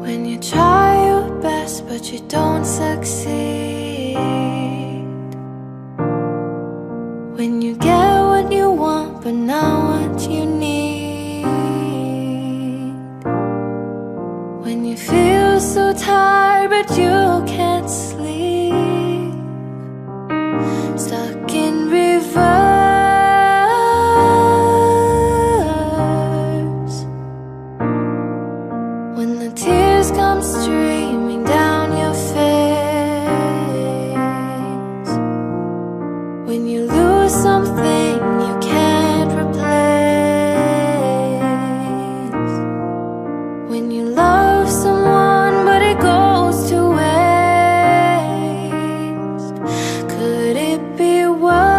When you try your best but you don't succeed. When you get what you want but not what you need. When you feel so tired but you can't sleep. Stuck in reverse. When the tears come streaming down your face. When you lose something you can't replace. When you love someone but it goes to waste. Could it be worse?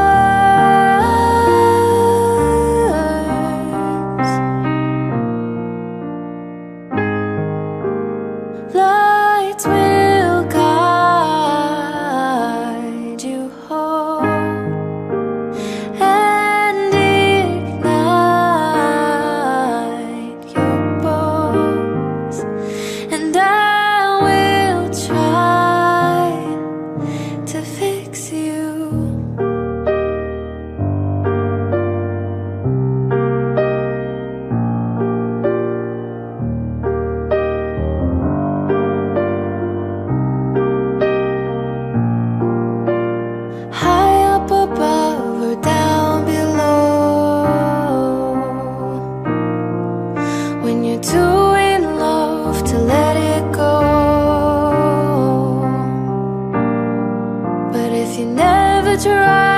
Lights will guide you home and ignite your bones, and I will try to fix you. High up above or down below. When you're too in love to let it go. But if you never try